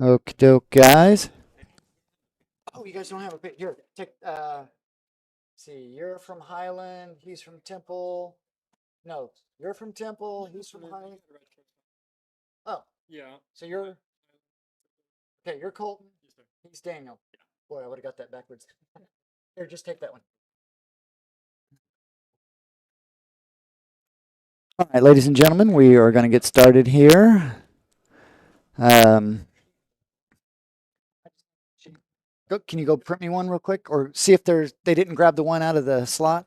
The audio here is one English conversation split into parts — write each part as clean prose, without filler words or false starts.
Okie doke, guys. Oh, you guys don't have a pic here. Take see, you're from Highland, he's from Temple. No, you're from Temple, he's from Highland. Oh, so you're okay, you're Colton. He's Daniel. Boy, I would have got that backwards. Here, just take that one. All right, ladies and gentlemen, we are going to get started here. Um, can you go print me one real quick, or see if they didn't grab the one out of the slot?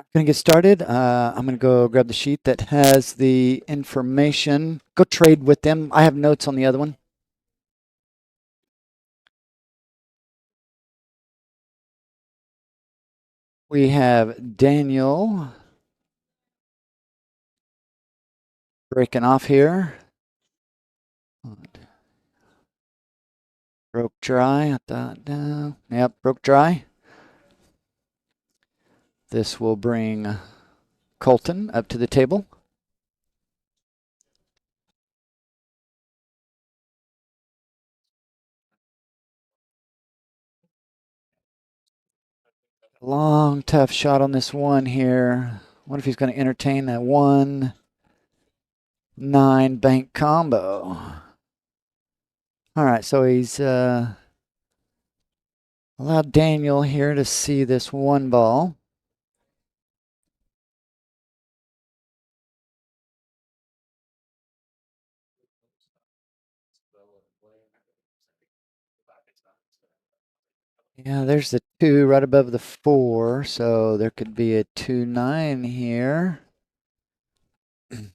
I'm going to get started. I'm going to go grab the sheet that has the information. Go trade with them. I have notes on the other one. We have Daniel breaking off here. Broke dry. Yep, broke dry. This will bring Colton up to the table. Long, tough shot on this one here. What if he's going to entertain that 1-9 bank combo? All right, so he's allowed Daniel here to see this one ball. Yeah, there's the 2 right above the 4, so there could be a 2-9 here. I'd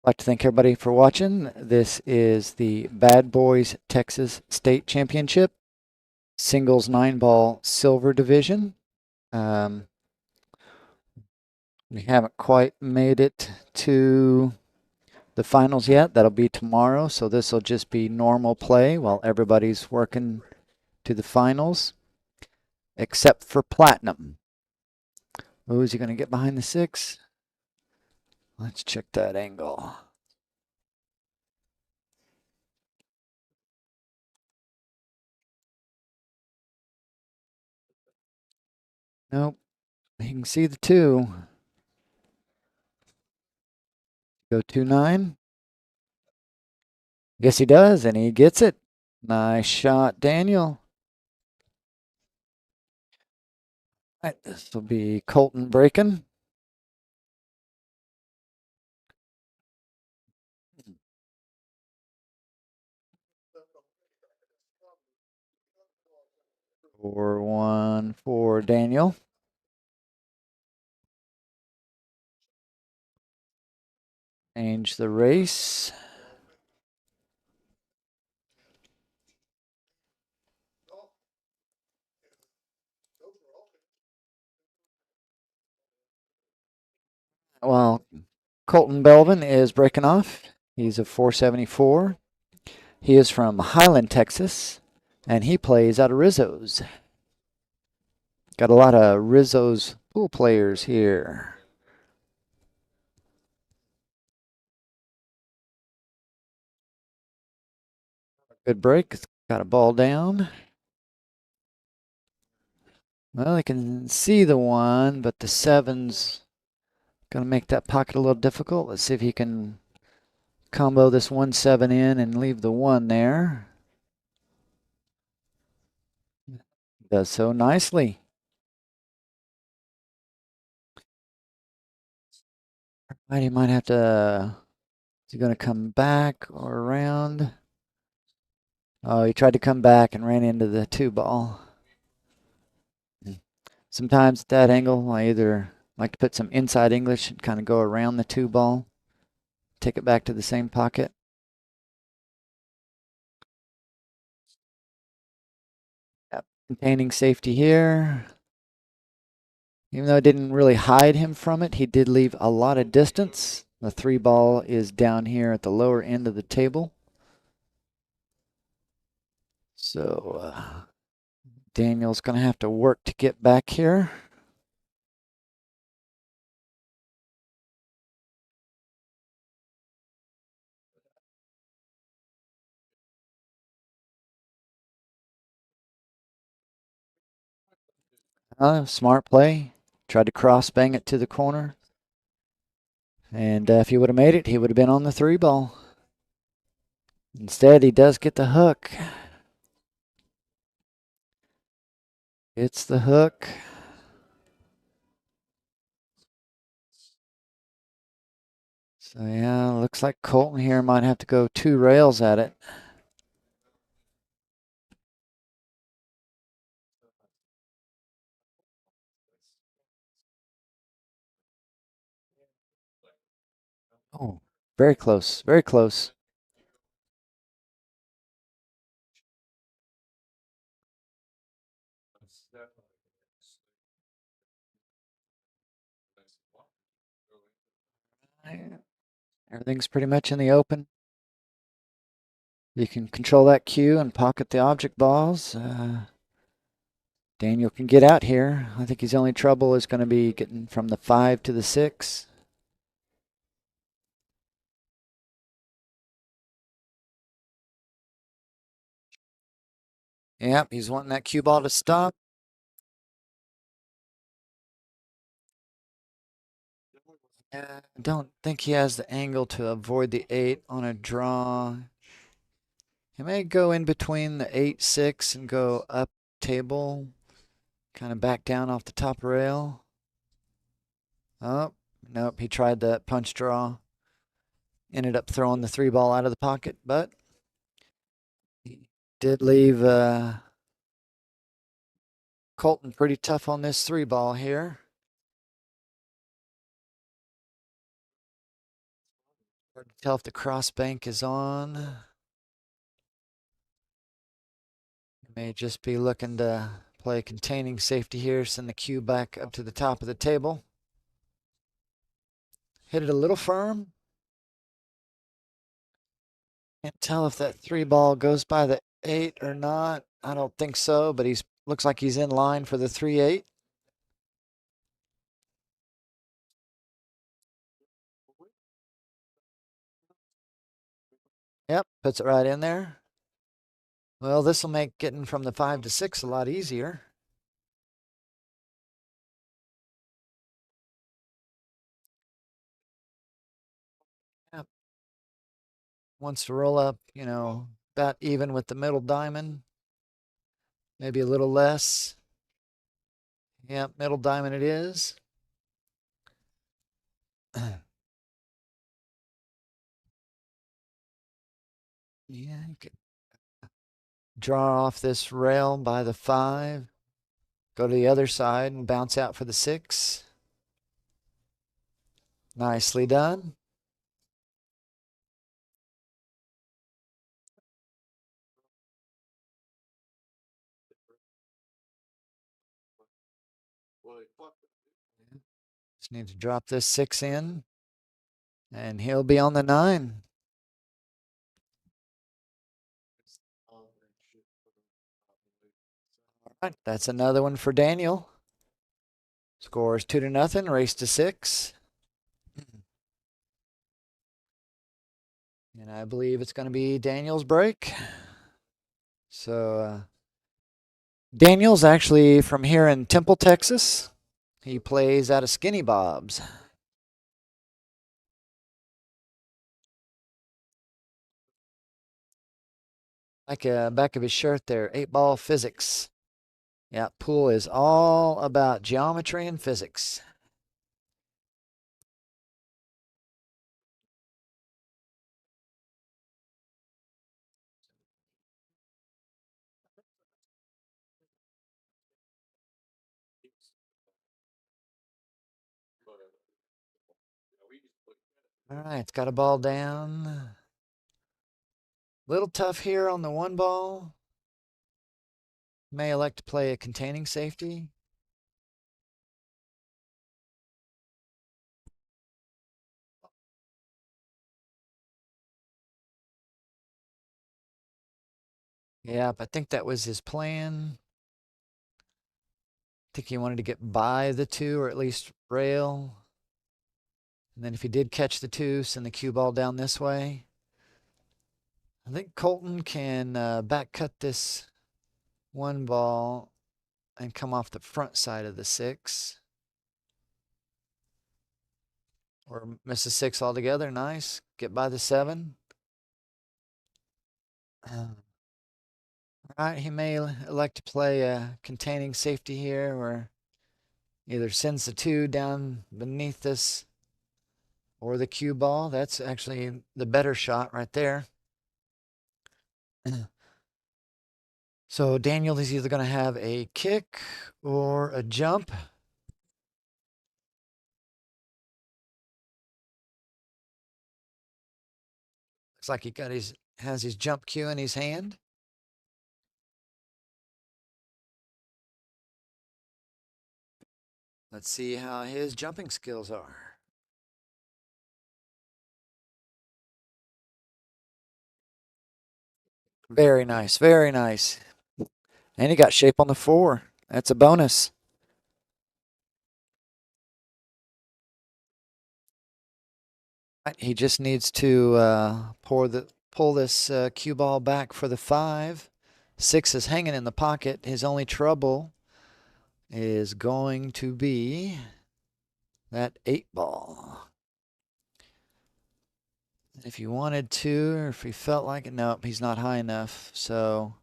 like to thank everybody for watching. This is the Bad Boys Texas State Championship, singles 9-ball silver division. We haven't quite made it to the finals yet. That'll be tomorrow, so this will just be normal play while everybody's working to the finals, except for Platinum. Oh, is he going to get behind the 6? Let's check that angle. Nope. He can see the 2. Go 2-9. Yes, he does, and he gets it. Nice shot, Daniel. All right, this will be Colton breaking. For 1 for Daniel. Change the race. Well, Colton Belvin is breaking off. He's a 474. He is from Highland, Texas, and he plays out of Rizzo's. Got a lot of Rizzo's pool players here. Good break. Got a ball down. Well, I can see the 1, but the 7's going to make that pocket a little difficult. Let's see if he can combo this 1-7 in and leave the 1 there. Does so nicely. Right, he might have to. Is he going to come back or around? Oh, he tried to come back and ran into the 2 ball. Sometimes at that angle, I either like to put some inside English and kind of go around the 2 ball, take it back to the same pocket. Yep. Containing safety here. Even though it didn't really hide him from it, he did leave a lot of distance. The 3 ball is down here at the lower end of the table. So Daniel's going to have to work to get back here. Smart play. Tried to cross bang it to the corner. And if he would have made it, he would have been on the 3-ball. Instead, he does get the hook. It's the hook. So yeah, looks like Colton here might have to go 2 rails at it. Oh, very close, very close. Everything's pretty much in the open. You can control that cue and pocket the object balls. Daniel can get out here. I think his only trouble is going to be getting from the 5 to the 6. Yep, he's wanting that cue ball to stop. I don't think he has the angle to avoid the 8 on a draw. He may go in between the 8-6 and go up table, kind of back down off the top rail. Oh, nope, he tried that punch draw. Ended up throwing the 3-ball out of the pocket, but he did leave Colton pretty tough on this 3-ball here. Hard to tell if the cross bank is on. May just be looking to play containing safety here, send the cue back up to the top of the table. Hit it a little firm. Can't tell if that 3-ball goes by the 8 or not. I don't think so, but he's looks like he's in line for the 3-8. Yep, puts it right in there. Well, this will make getting from the 5 to 6 a lot easier. Yep. Wants to roll up, about even with the middle diamond. Maybe a little less. Yep, middle diamond it is. Yeah, you could draw off this rail by the 5. Go to the other side and bounce out for the 6. Nicely done. Just need to drop this 6 in, and he'll be on the 9. All right, that's another one for Daniel. Scores 2-0, race to 6. And I believe it's going to be Daniel's break. So, Daniel's actually from here in Temple, Texas. He plays out of Skinny Bob's. Like back of his shirt there, 8-ball physics. Yeah, pool is all about geometry and physics. All right, it's got a ball down. Little tough here on the 1-ball. May elect to play a containing safety. Yep, I think that was his plan. think he wanted to get by the 2 or at least rail. And then if he did catch the 2, send the cue ball down this way. I think Colton can back cut this 1 ball and come off the front side of the 6. Or miss a 6 altogether. Nice. Get by the 7. All right, he may elect to play a containing safety here, where either sends the 2 down beneath this or the cue ball. That's actually the better shot right there. So Daniel is either going to have a kick or a jump. Looks like he has his jump cue in his hand. Let's see how his jumping skills are. Very nice, very nice. And he got shape on the 4. That's a bonus. He just needs to pull this cue ball back for the 5. 6 is hanging in the pocket. His only trouble is going to be that 8 ball. If he wanted to, or if he felt like it, nope, he's not high enough. So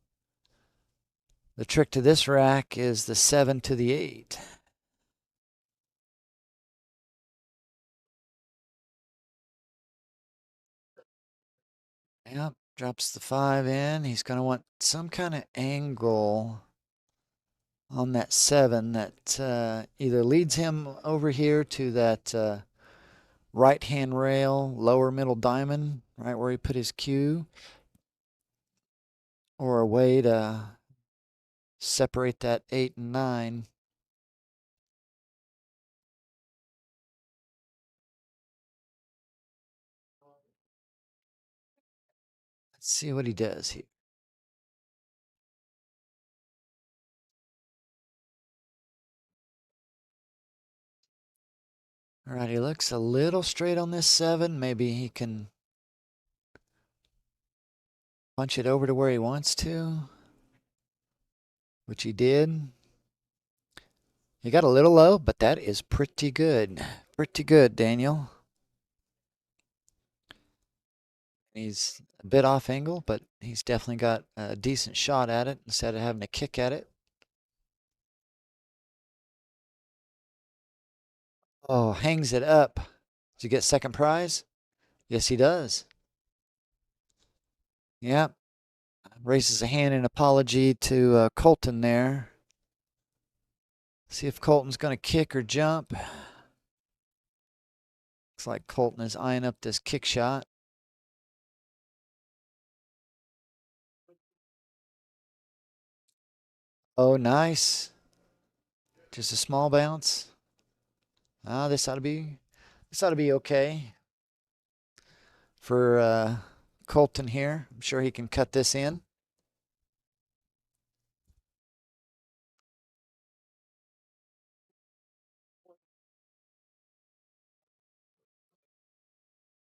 the trick to this rack is the 7 to the 8. Yep, drops the 5 in. He's going to want some kind of angle on that 7 that either leads him over here to that right-hand rail, lower middle diamond, right where he put his cue, or a way to separate that 8 and 9. Let's see what he does here. All right, he looks a little straight on this 7. Maybe he can punch it over to where he wants to, which he did. He got a little low, but that is pretty good. Pretty good, Daniel. He's a bit off angle, but he's definitely got a decent shot at it instead of having to kick at it. Oh, hangs it up. Does he get second prize? Yes, he does. Yep. Raises a hand in apology to Colton there. See if Colton's going to kick or jump. Looks like Colton is eyeing up this kick shot. Oh, nice. Just a small bounce. Ah, this ought to be okay for Colton here. I'm sure he can cut this in.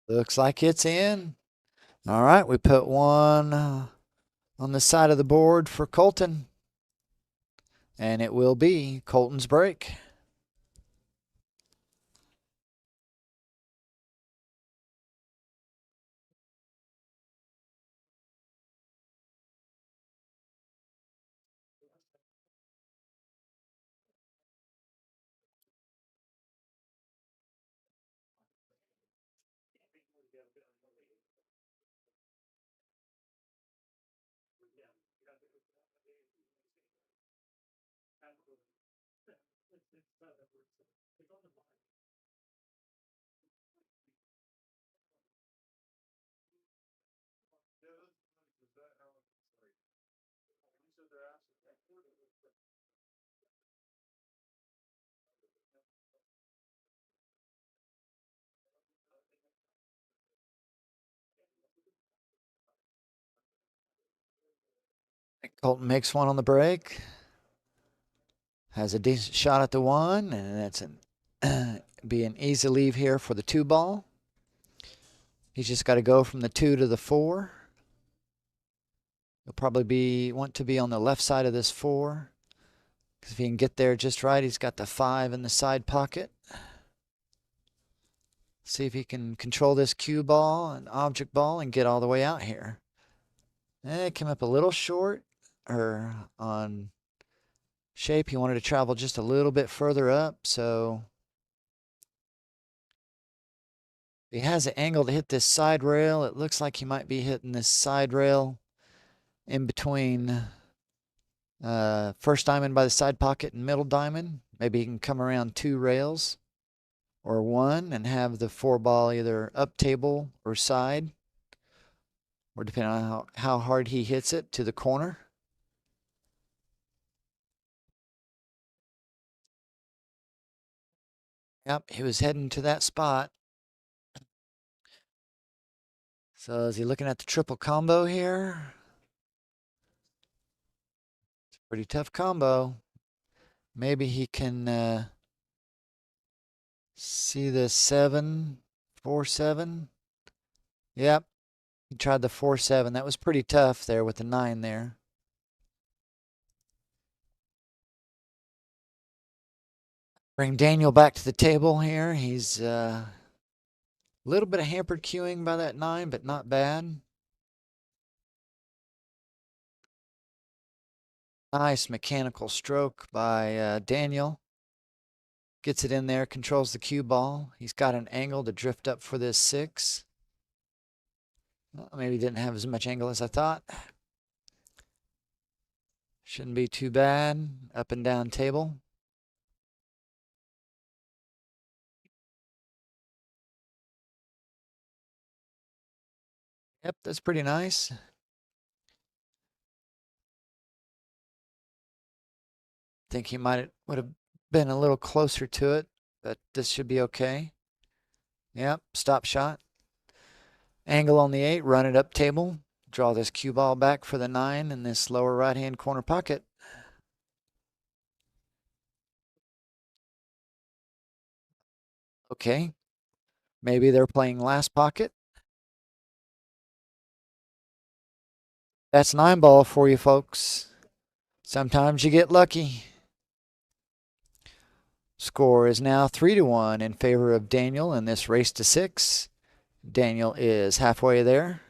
Looks like it's in. All right, we put one on the side of the board for Colton, and it will be Colton's break. Colton makes one on the break. Has a decent shot at the 1, and that's be an easy leave here for the 2 ball. He's just got to go from the 2 to the 4. He'll probably want to be on the left side of this 4. Because if he can get there just right, he's got the 5 in the side pocket. See if he can control this cue ball and object ball and get all the way out here. It came up a little short, or on shape. He wanted to travel just a little bit further up, so he has an angle to hit this side rail. It looks like he might be hitting this side rail in between first diamond by the side pocket and middle diamond. Maybe he can come around 2 rails or 1 and have the 4 ball either up table or side, or depending on how hard he hits it to the corner. Yep, he was heading to that spot. So is he looking at the triple combo here? It's a pretty tough combo. Maybe he can see the 7, 4, 7. Yep, he tried the 4, 7. That was pretty tough there with the 9 there. Bring Daniel back to the table here. He's a little bit of hampered cueing by that 9, but not bad. Nice mechanical stroke by Daniel. Gets it in there, controls the cue ball. He's got an angle to drift up for this 6. Well, maybe didn't have as much angle as I thought. Shouldn't be too bad. Up and down table. Yep, that's pretty nice. Think he would have been a little closer to it, but this should be okay. Yep, stop shot. Angle on the 8, run it up table. Draw this cue ball back for the 9 in this lower right-hand corner pocket. Okay, maybe they're playing last pocket. That's 9 ball for you folks. Sometimes you get lucky. Score is now 3-1 in favor of Daniel in this race to 6. Daniel is halfway there.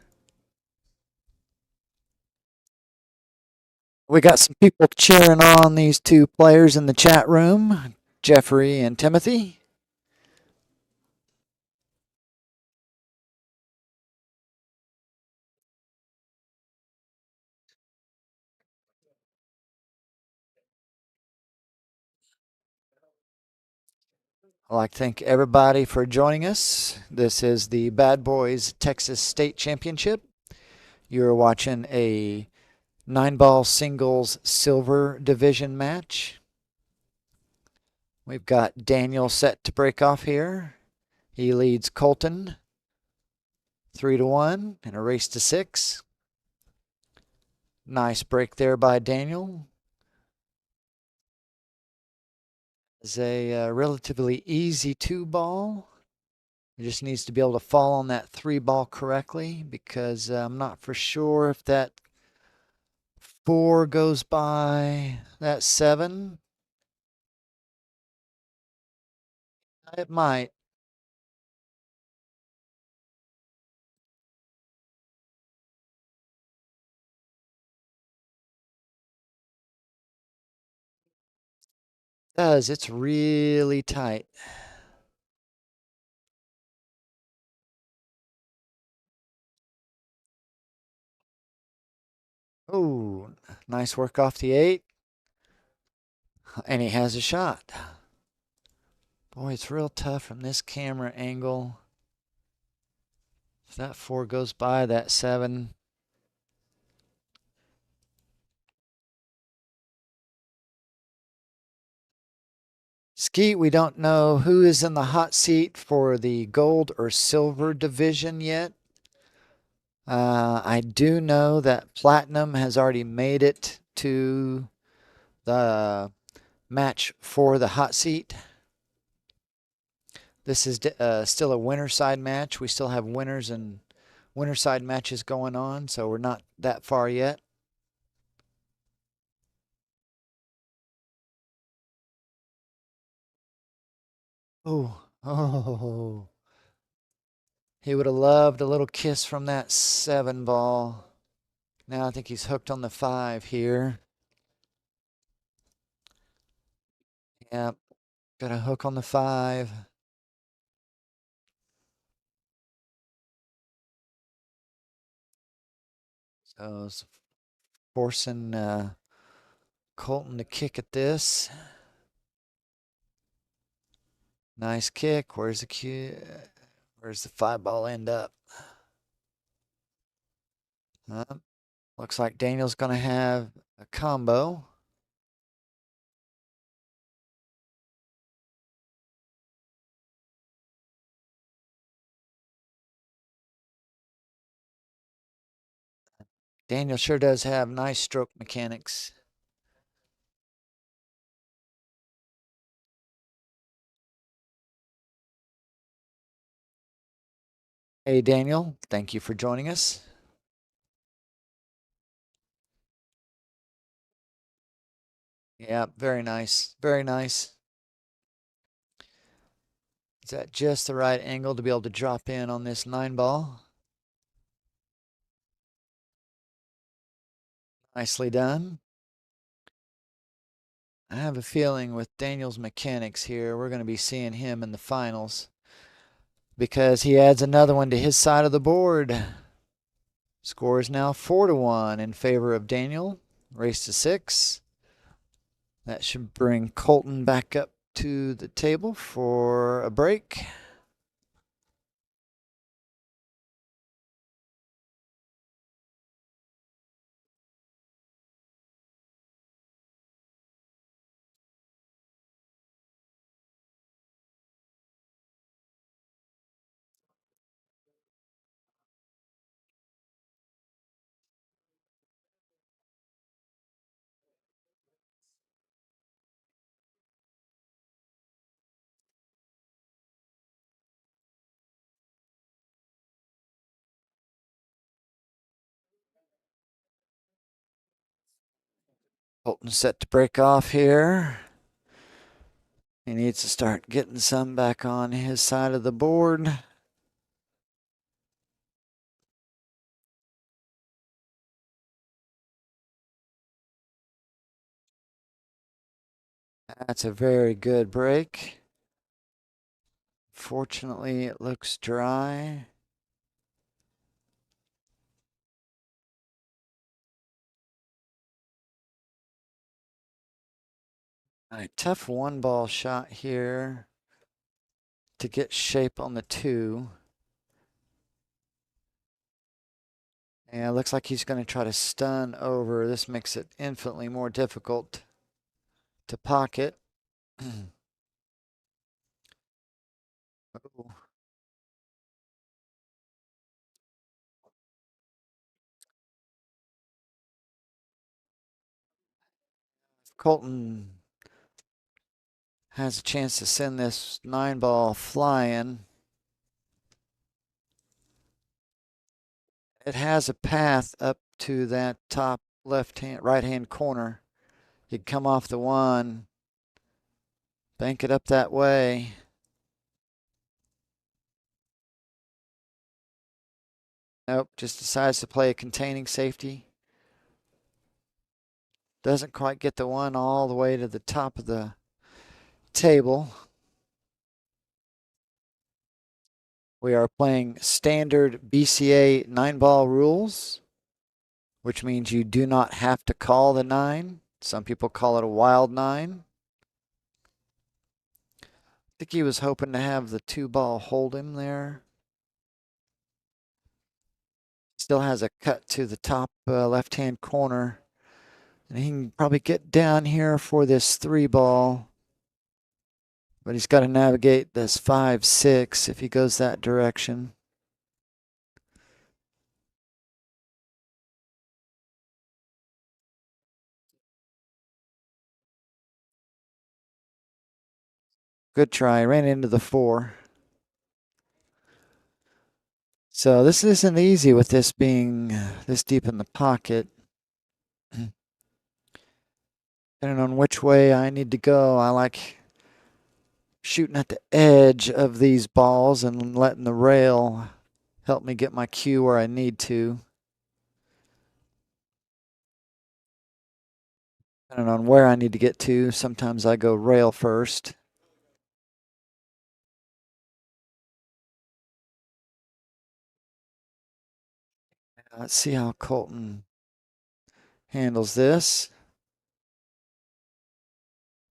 We got some people cheering on these 2 players in the chat room, Jeffrey and Timothy. I'd like to thank everybody for joining us. This is the Bad Boys Texas State Championship. You're watching a 9-ball singles silver division match. We've got Daniel set to break off here. He leads Colton 3-1 in a race to 6. Nice break there by Daniel. It's a relatively easy 2 ball. He just needs to be able to fall on that 3 ball correctly, because I'm not for sure if that 4 goes by that 7. It might. It does. It's really tight. Oh, nice work off the 8. And he has a shot. Boy, it's real tough from this camera angle. If that 4 goes by that 7. Skeet, we don't know who is in the hot seat for the gold or silver division yet. I do know that Platinum has already made it to the match for the hot seat. This is still a winter side match. We still have winners and winter side matches going on, so we're not that far yet. Oh, oh. He would have loved a little kiss from that 7 ball. Now I think he's hooked on the 5 here. Yep, got a hook on the 5. So it's forcing Colton to kick at this. Nice kick. Where's the cue? Where's the 5 ball end up? Looks like Daniel's going to have a combo. Daniel sure does have nice stroke mechanics. Hey, Daniel, thank you for joining us. Yeah, very nice. Very nice. Is that just the right angle to be able to drop in on this 9 ball? Nicely done. I have a feeling with Daniel's mechanics here, we're going to be seeing him in the finals because he adds another one to his side of the board. Score is now 4-1 in favor of Daniel. Race to 6. That should bring Colton back up to the table for a break. Colton set to break off here. He needs to start getting some back on his side of the board. That's a very good break. Fortunately, it looks dry. All right, tough 1 ball shot here to get shape on the 2. And it looks like he's going to try to stun over. This makes it infinitely more difficult to pocket. Oh. Colton has a chance to send this 9 ball flying. It has a path up to that top right hand corner. You can come off the 1, bank it up that way. Nope, just decides to play a containing safety. Doesn't quite get the 1 all the way to the top of the table. We are playing standard BCA 9 ball rules, which means you do not have to call the 9. Some people call it a wild 9. I think he was hoping to have the 2 ball hold him there. Still has a cut to the top left-hand corner. And he can probably get down here for this 3 ball. But he's got to navigate this 5-6 if he goes that direction. Good try. Ran into the 4. So this isn't easy with this being this deep in the pocket. Depending on which way I need to go, I like shooting at the edge of these balls and letting the rail help me get my cue where I need to. Depending on where I need to get to, sometimes I go rail first. Let's see how Colton handles this.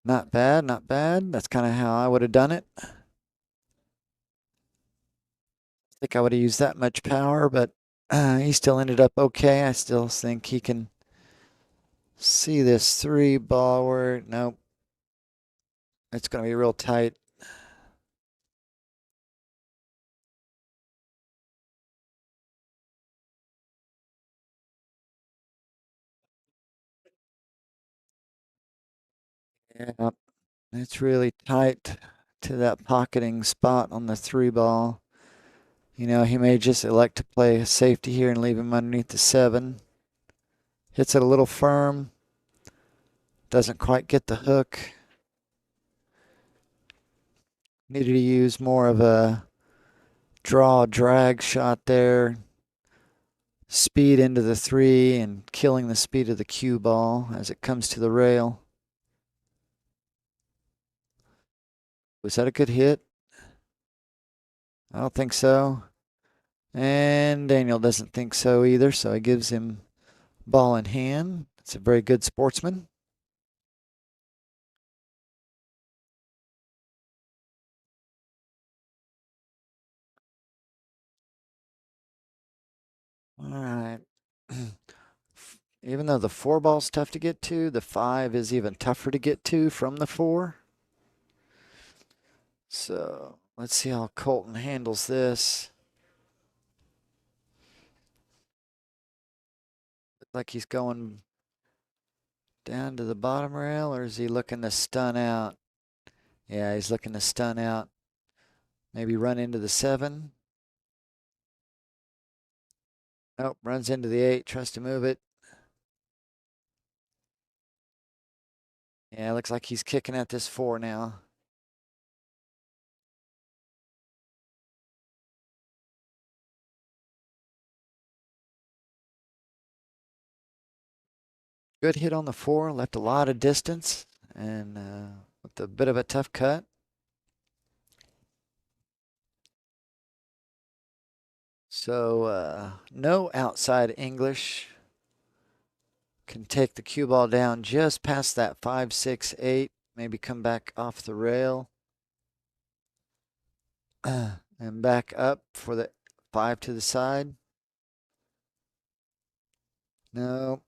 Not bad, not bad. That's kind of how I would have done it. I think I would have used that much power, but he still ended up okay. I still think he can see this 3 ball where, nope, it's going to be real tight. Yeah, it's really tight to that pocketing spot on the 3 ball. You know, he may just elect to play a safety here and leave him underneath the 7. Hits it a little firm. Doesn't quite get the hook. Needed to use more of a draw drag shot there. Speed into the 3 and killing the speed of the cue ball as it comes to the rail. Was that a good hit? I don't think so. And Daniel doesn't think so either, so he gives him ball in hand. It's a very good sportsman. All right. Even though the 4 ball's tough to get to, the 5 is even tougher to get to from the 4. So let's see how Colton handles this. Looks like he's going down to the bottom rail, or is he looking to stun out? Yeah, he's looking to stun out. Maybe run into the 7. Nope, runs into the 8, tries to move it. Yeah, looks like he's kicking at this 4 now. Good hit on the 4, left a lot of distance, and with a bit of a tough cut. So no outside English. Can take the cue ball down just past that 5, 6, 8. Maybe come back off the rail. And back up for the 5 to the side. No.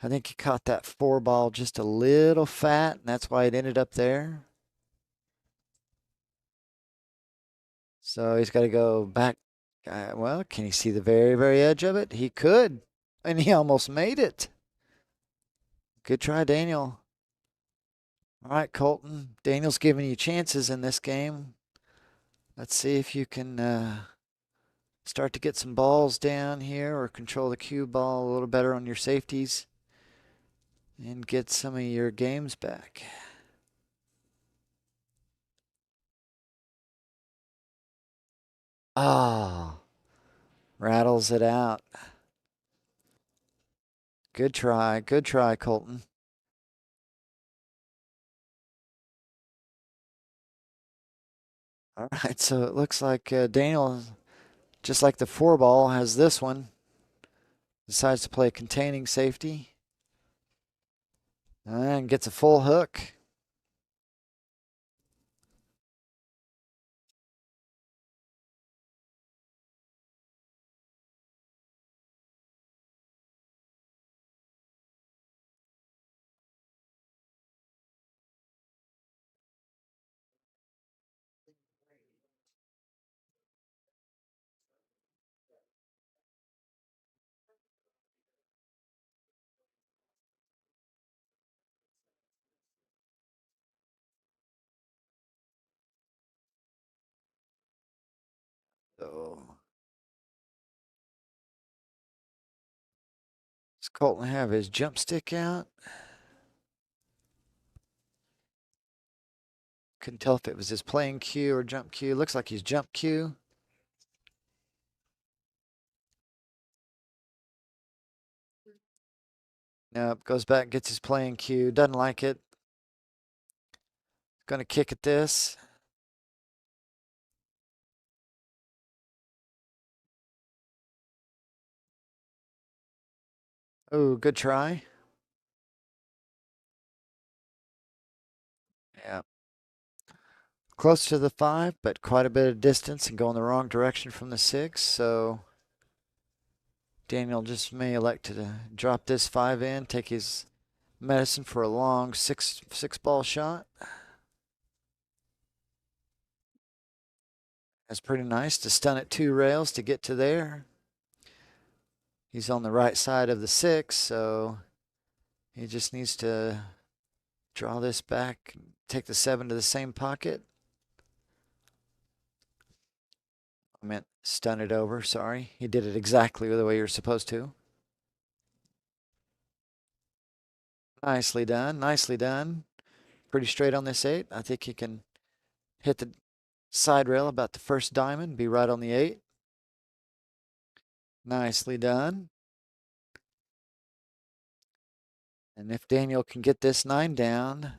I think he caught that 4 ball just a little fat, and that's why it ended up there. So he's got to go back. Well, can he see the very, very edge of it? He could. And he almost made it. Good try, Daniel. All right, Colton. Daniel's giving you chances in this game. Let's see if you can start to get some balls down here or control the cue ball a little better on your safeties and get some of your games back. Ah, rattles it out. Good try. Good try, Colton. All right, so it looks like Daniel, just like the 4 ball, has this one. Decides to play containing safety and gets a full hook. So does Colton have his jump stick out? Couldn't tell if it was his playing cue or jump cue. Looks like he's jump cue. Nope, goes back, gets his playing cue. Doesn't like it. Gonna kick at this. Oh, good try. Yeah. Close to the 5, but quite a bit of distance and going the wrong direction from the 6. So Daniel just may elect to drop this 5 in, take his medicine for a long six ball shot. That's pretty nice to stun at 2 rails to get to there. He's on the right side of the 6, so he just needs to draw this back, take the 7 to the same pocket. I meant stun it over, sorry. He did it exactly the way you're supposed to. Nicely done, nicely done. Pretty straight on this 8. I think he can hit the side rail about the first diamond, be right on the 8. Nicely done. And if Daniel can get this 9 down,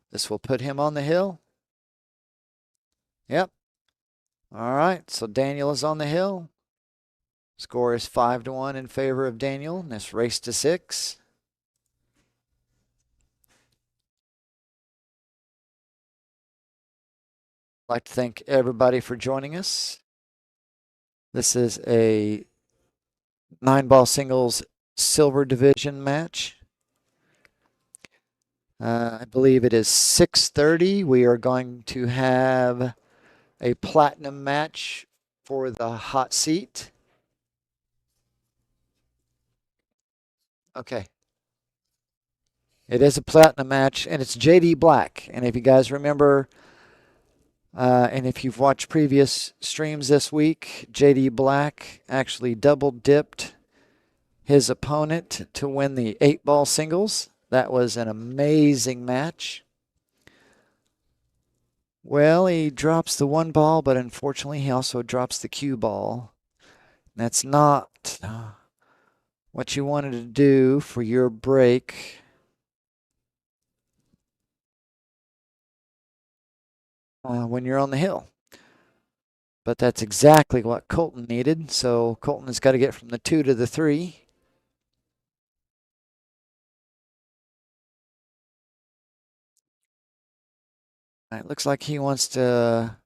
this will put him on the hill. Yep. All right, so Daniel is on the hill. Score is 5-1 in favor of Daniel in this race to 6. I'd like to thank everybody for joining us. This is a 9-ball singles silver division match. I believe it is 6:30. We are going to have a platinum match for the hot seat. Okay. It is a platinum match, and it's JD Black. And if you guys remember, and if you've watched previous streams this week, JD Black actually double dipped his opponent to win the 8-ball singles. That was an amazing match. Well, he drops the 1 ball, but unfortunately he also drops the cue ball. That's not what you wanted to do for your break. When you're on the hill. But that's exactly what Colton needed. So Colton has got to get from the 2 to the 3. It looks like he wants to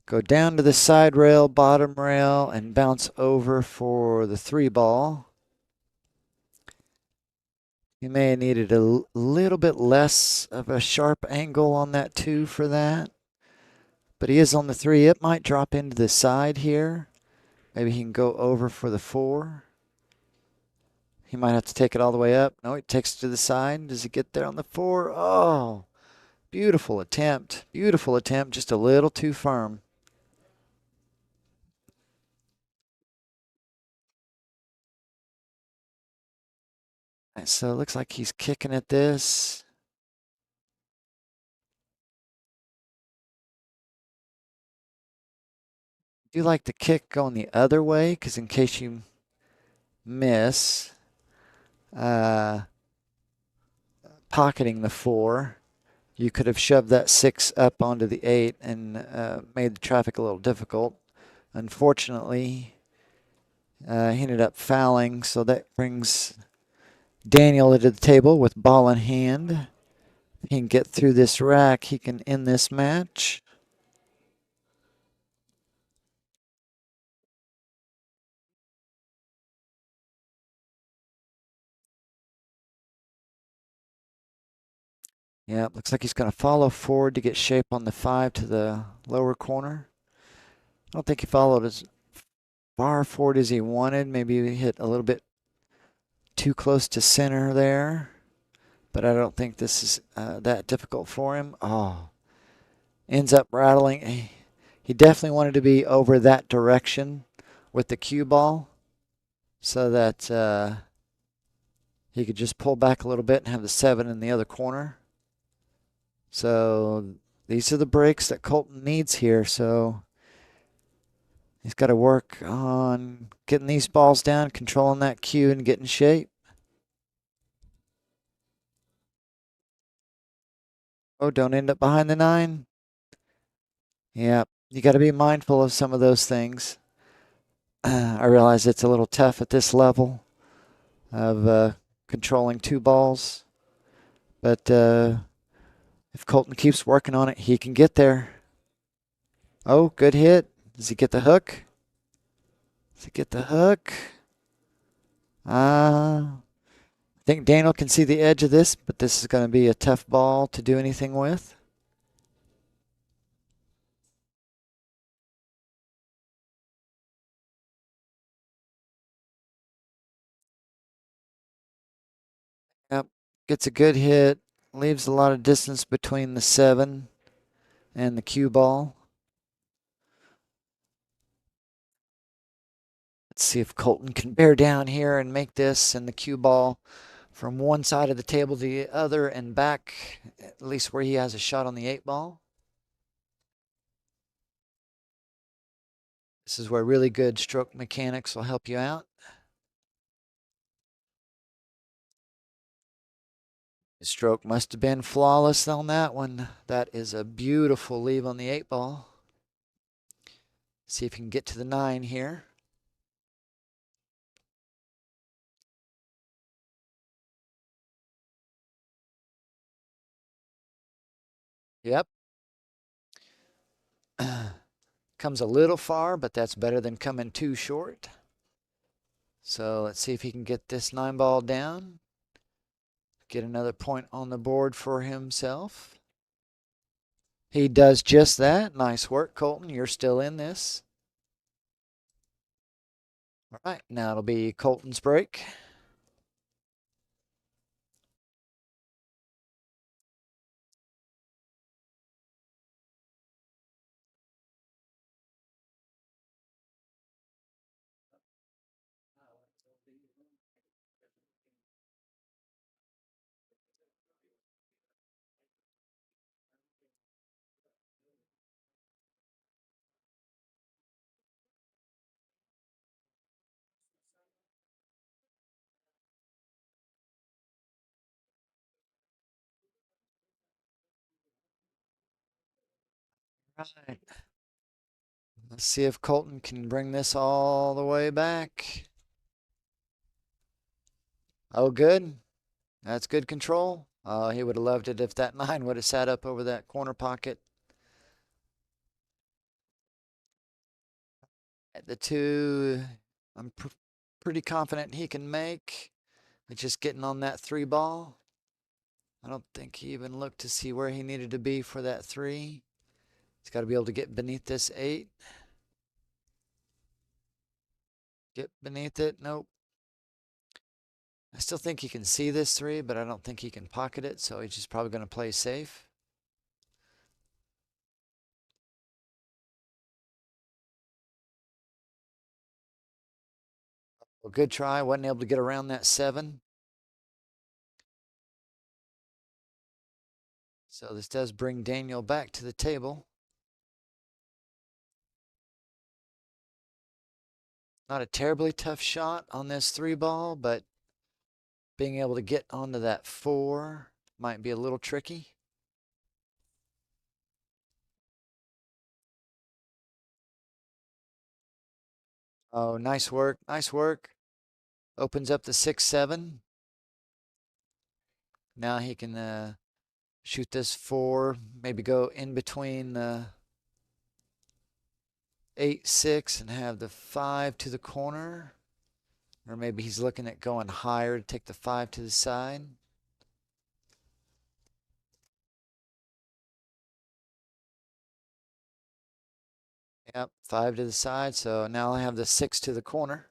go down to the side rail, bottom rail, and bounce over for the 3 ball. He may have needed a little bit less of a sharp angle on that 2 for that. But he is on the 3. It might drop into the side here. Maybe he can go over for the 4. He might have to take it all the way up. No, he takes it to the side. Does he get there on the 4? Oh, beautiful attempt. Beautiful attempt. Just a little too firm. So it looks like he's kicking at this. I do like the kick going the other way, because in case you miss, pocketing the 4, you could have shoved that 6 up onto the 8 and made the traffic a little difficult. Unfortunately, he ended up fouling, so that brings Daniel to the table with ball in hand. If he can get through this rack, he can end this match. Yeah, looks like he's going to follow forward to get shape on the 5 to the lower corner. I don't think he followed as far forward as he wanted. Maybe he hit a little bit too close to center there. But I don't think this is that difficult for him. Oh, ends up rattling. He definitely wanted to be over that direction with the cue ball so that he could just pull back a little bit and have the 7 in the other corner. So these are the breaks that Colton needs here. So he's got to work on getting these balls down, controlling that cue, and getting shape. Oh, don't end up behind the 9. Yeah, you got to be mindful of some of those things. I realize it's a little tough at this level of controlling 2 balls, but if Colton keeps working on it, he can get there. Oh, good hit. Does he get the hook? Does he get the hook? I think Daniel can see the edge of this, but this is going to be a tough ball to do anything with. Yep, gets a good hit. Leaves a lot of distance between the 7 and the cue ball. Let's see if Colton can bear down here and make this and the cue ball from one side of the table to the other and back, at least where he has a shot on the 8 ball. This is where really good stroke mechanics will help you out. His stroke must have been flawless on that one. That is a beautiful leave on the 8 ball. See if he can get to the 9 here. Yep. Comes a little far, but that's better than coming too short. So let's see if he can get this 9 ball down. Get another point on the board for himself. He does just that. Nice work, Colton. You're still in this. All right, now it'll be Colton's break. All right. Let's see if Colton can bring this all the way back. Oh, good. That's good control. He would have loved it if that 9 would have sat up over that corner pocket. At the 2, I'm pretty confident he can make. It's just getting on that 3 ball. I don't think he even looked to see where he needed to be for that 3. He's got to be able to get beneath this 8. Get beneath it. Nope. I still think he can see this 3, but I don't think he can pocket it, so he's just probably going to play safe. Well, good try. Wasn't able to get around that 7. So this does bring Daniel back to the table. Not a terribly tough shot on this 3 ball, but being able to get onto that 4 might be a little tricky. Oh, nice work. Nice work. Opens up the 6-7. Now he can shoot this 4, maybe go in between the 8-6 and have the 5 to the corner. Or maybe he's looking at going higher to take the 5 to the side. Yep, 5 to the side. So now I have the 6 to the corner.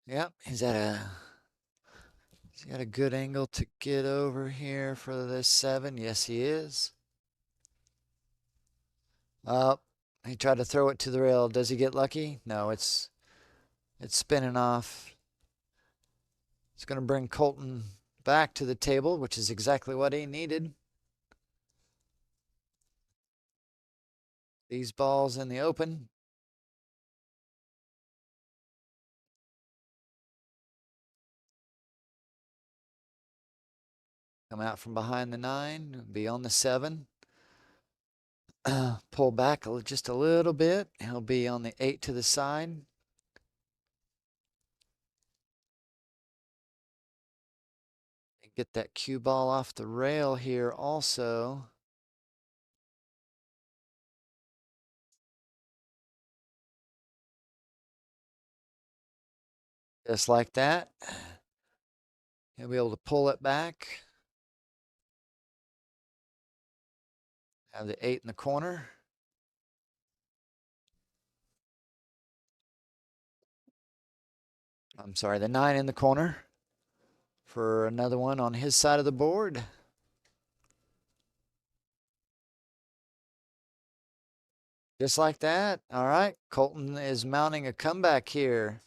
Yep, he's got a good angle to get over here for this 7. Yes, he is. Up. He tried to throw it to the rail. Does he get lucky? No, it's spinning off. It's going to bring Colton back to the table, which is exactly what he needed. These balls in the open. Come out from behind the 9, be on the 7. Pull back just a little bit. He'll be on the 8 to the side. Get that cue ball off the rail here also. Just like that. He'll be able to pull it back. Have the 8 in the corner. I'm sorry, the 9 in the corner for another one on his side of the board. Just like that. All right, Colton is mounting a comeback here.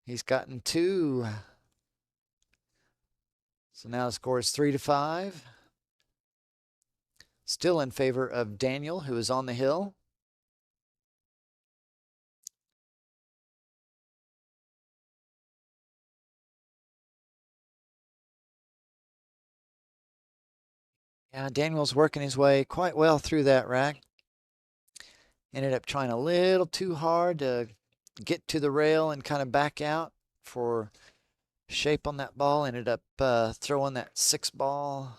He's gotten 2. So now the score is 3-5. Still in favor of Daniel, who is on the hill. Yeah, Daniel's working his way quite well through that rack. Ended up trying a little too hard to get to the rail and kind of back out for shape on that ball. Ended up throwing that 6 ball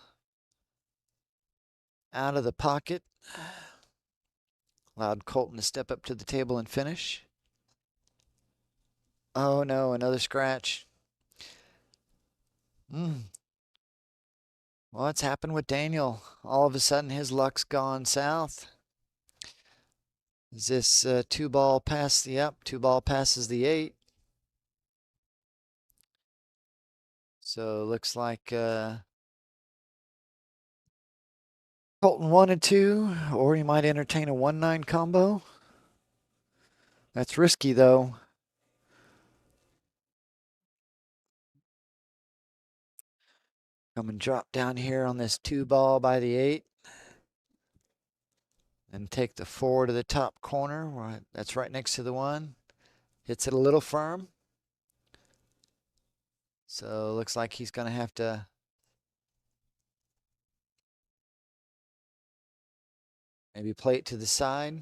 out of the pocket. Allowed Colton to step up to the table and finish. Oh no, another scratch. What's happened with Daniel? All of a sudden his luck's gone south. Is this 2 ball past the up? 2 ball passes the 8. So looks like Colton 1 and 2, or he might entertain a 1-9 combo. That's risky though. Come and drop down here on this 2 ball by the 8. And take the 4 to the top corner. That's right next to the 1. Hits it a little firm. So looks like he's going to have to maybe play it to the side.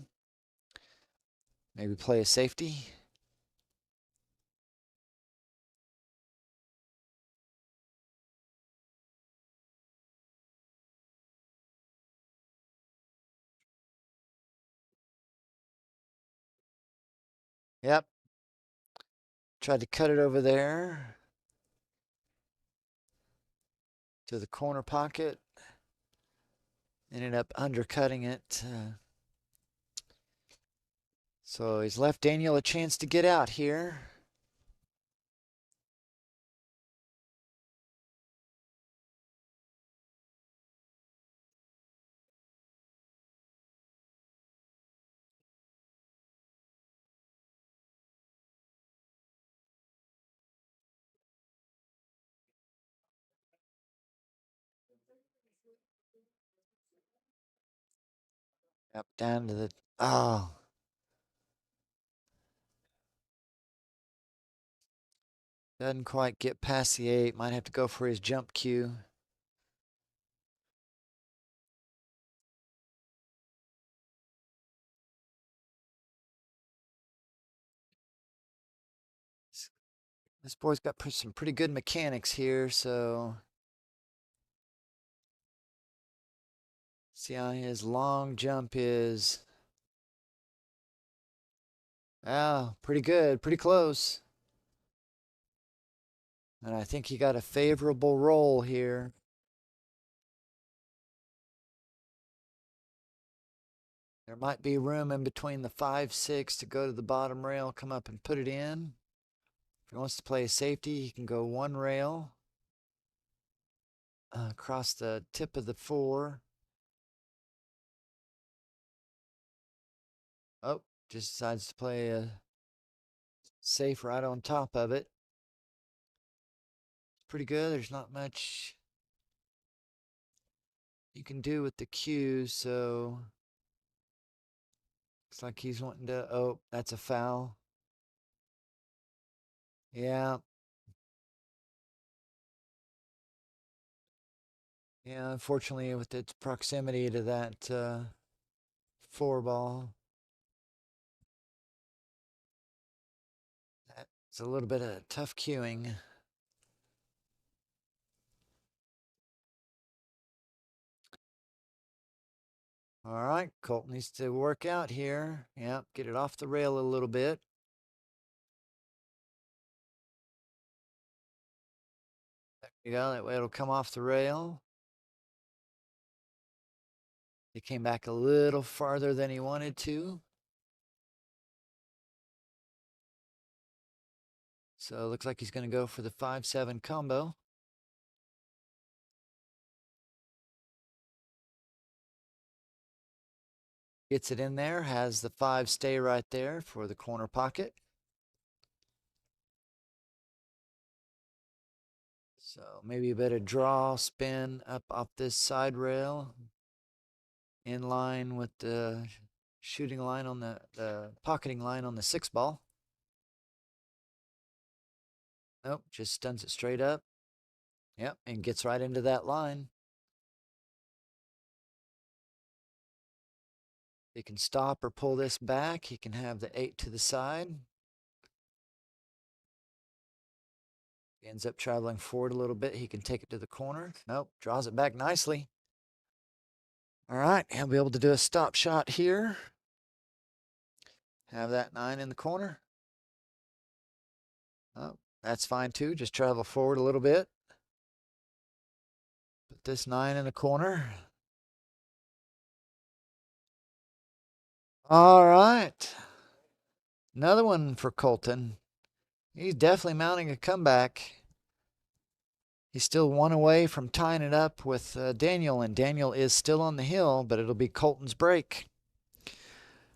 Maybe play a safety. Yep. Tried to cut it over there to the corner pocket. Ended up undercutting it. So he's left Daniel a chance to get out here. Up down to the, oh. Doesn't quite get past the 8. Might have to go for his jump cue. This boy's got some pretty good mechanics here, so see how his long jump is. Ah, pretty good, pretty close. And I think he got a favorable roll here. There might be room in between the 5, 6 to go to the bottom rail, come up and put it in. If he wants to play safety, he can go one rail across the tip of the 4. Oh, just decides to play a safe right on top of it. Pretty good. There's not much you can do with the cues, so looks like he's wanting to. Oh, that's a foul. Yeah. Yeah, unfortunately, with its proximity to that 4 ball, that's a little bit of tough cueing. All right, Colton needs to work out here. Yep, get it off the rail a little bit. There you go. That way it'll come off the rail. He came back a little farther than he wanted to. So it looks like he's going to go for the 5-7 combo. Gets it in there, has the 5 stay right there for the corner pocket. So maybe a bit of draw, spin up off this side rail. In line with the shooting line on the pocketing line on the 6 ball. Nope, just stuns it straight up. Yep, and gets right into that line. He can stop or pull this back. He can have the 8 to the side. He ends up traveling forward a little bit. He can take it to the corner. Nope, draws it back nicely. All right, he'll be able to do a stop shot here. Have that 9 in the corner. Oh, that's fine too. Just travel forward a little bit. Put this 9 in the corner. All right. Another one for Colton. He's definitely mounting a comeback. He's still 1 away from tying it up with Daniel, and Daniel is still on the hill, but it'll be Colton's break.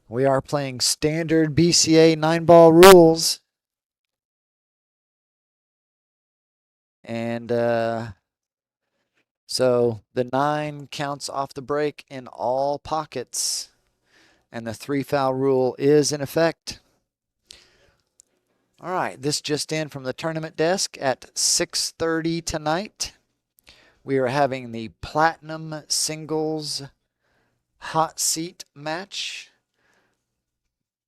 We are playing standard BCA 9-ball rules. And so the 9 counts off the break in all pockets, and the 3-foul rule is in effect. All right, this just in from the tournament desk at 6:30 tonight. We are having the Platinum Singles Hot Seat match.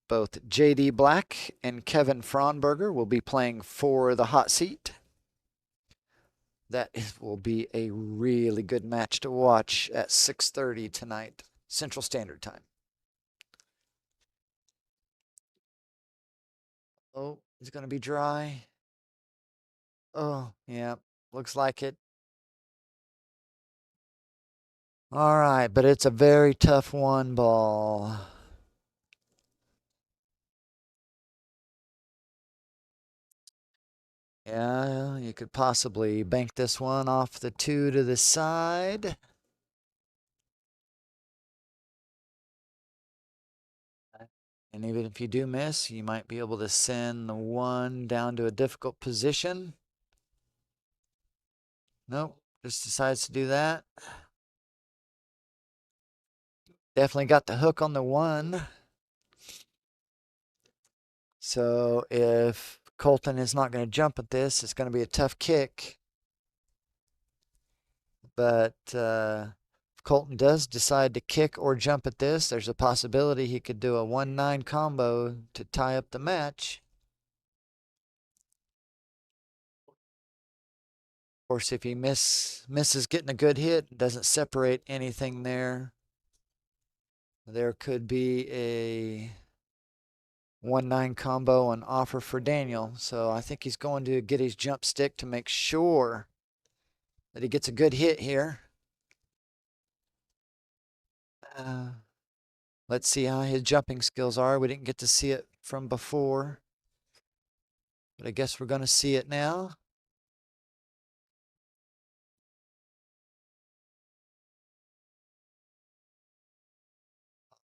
Both JD Black and Kevin Fraunberger will be playing for the hot seat. That will be a really good match to watch at 6:30 tonight, Central Standard Time. Oh, it's going to be dry. Oh, yeah, looks like it. All right, but it's a very tough 1-ball. Yeah, you could possibly bank this one off the 2 to the side. And even if you do miss, you might be able to send the 1 down to a difficult position. Nope, just decides to do that. Definitely got the hook on the 1. So if Colton is not going to jump at this, it's going to be a tough kick. But if Colton does decide to kick or jump at this, there's a possibility he could do a 1-9 combo to tie up the match. Of course, if he misses getting a good hit, doesn't separate anything there, there could be a 1-9 combo on offer for Daniel. So I think he's going to get his jump stick to make sure that he gets a good hit here. Let's see how his jumping skills are. We didn't get to see it from before. But I guess we're going to see it now.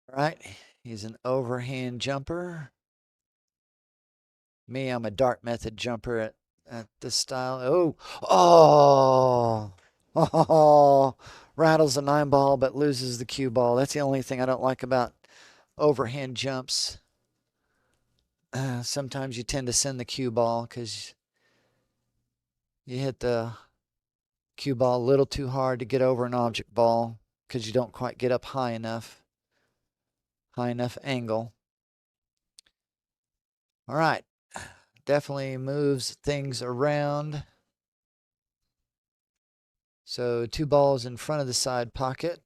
All right, he's an overhand jumper. Me, I'm a dart method jumper at this style. Oh, rattles the 9 ball but loses the cue ball. That's the only thing I don't like about overhand jumps. Sometimes you tend to send the cue ball because you hit the cue ball a little too hard to get over an object ball because you don't quite get up high enough angle. All right, definitely moves things around. So 2 balls in front of the side pocket.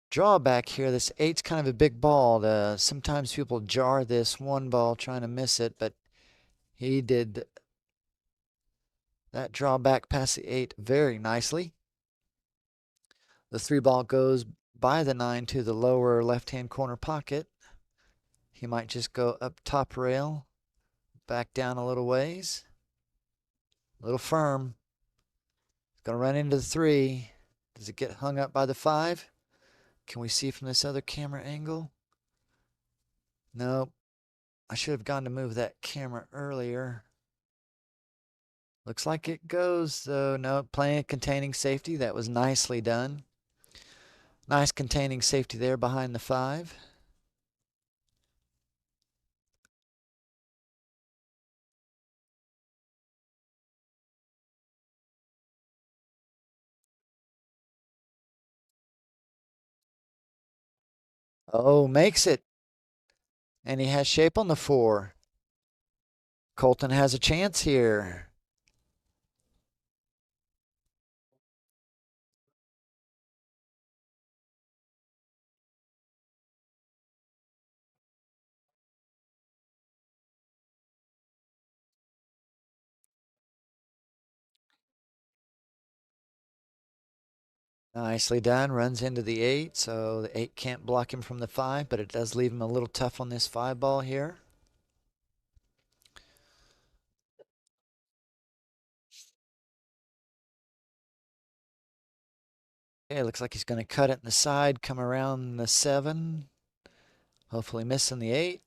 Drawback here, this 8's kind of a big ball. Sometimes people jar this 1 ball trying to miss it, but he did that drawback past the 8 very nicely. The 3 ball goes by the 9 to the lower left-hand corner pocket. He might just go up top rail, back down a little ways. A little firm. It's going to run into the 3. Does it get hung up by the 5? Can we see from this other camera angle? Nope. I should have gone to move that camera earlier. Looks like it goes, though. No, plenty of containing safety. That was nicely done. Nice containing safety there behind the 5. Oh, makes it. And he has shape on the 4. Colton has a chance here. Nicely done. Runs into the 8, so the 8 can't block him from the 5, but it does leave him a little tough on this 5 ball here. Okay, looks like he's going to cut it in the side, come around the 7. Hopefully missing the 8.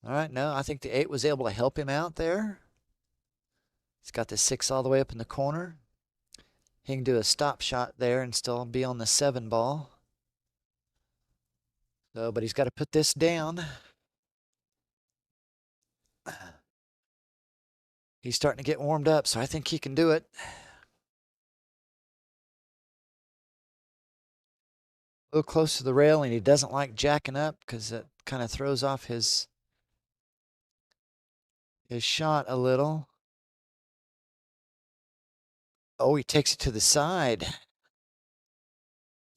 All right, no, I think the 8 was able to help him out there. He's got the 6 all the way up in the corner. He can do a stop shot there and still be on the 7 ball. So, but he's got to put this down. He's starting to get warmed up, so I think he can do it. A little close to the rail, and he doesn't like jacking up because it kind of throws off his shot a little. Oh, he takes it to the side.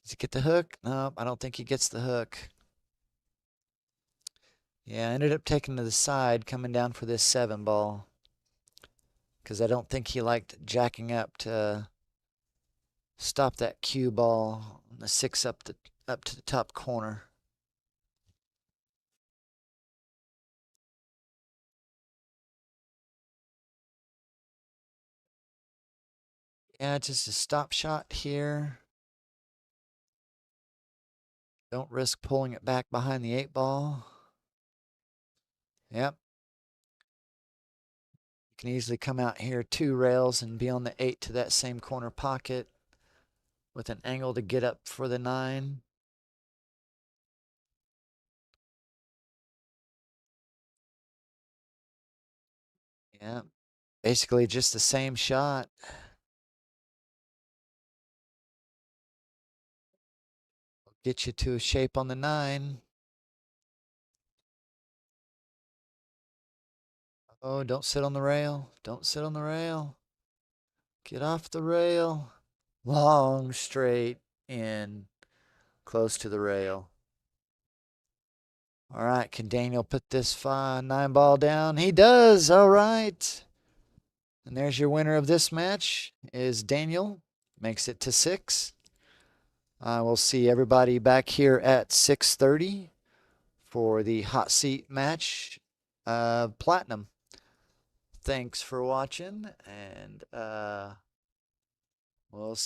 Does he get the hook? No, I don't think he gets the hook. Yeah, I ended up taking to the side, coming down for this 7 ball. Because I don't think he liked jacking up to stop that cue ball on the 6 up to the top corner. Yeah, just a stop shot here. Don't risk pulling it back behind the 8 ball. Yep. You can easily come out here 2 rails and be on the 8 to that same corner pocket with an angle to get up for the 9. Yeah, basically just the same shot. Get you to a shape on the 9. Oh, don't sit on the rail. Don't sit on the rail. Get off the rail. Long, straight, in, close to the rail. All right, can Daniel put this 9 ball down? He does. All right. And there's your winner of this match is Daniel. Makes it to 6. We'll see everybody back here at 6:30 for the hot seat match, platinum. Thanks for watching, and we'll see.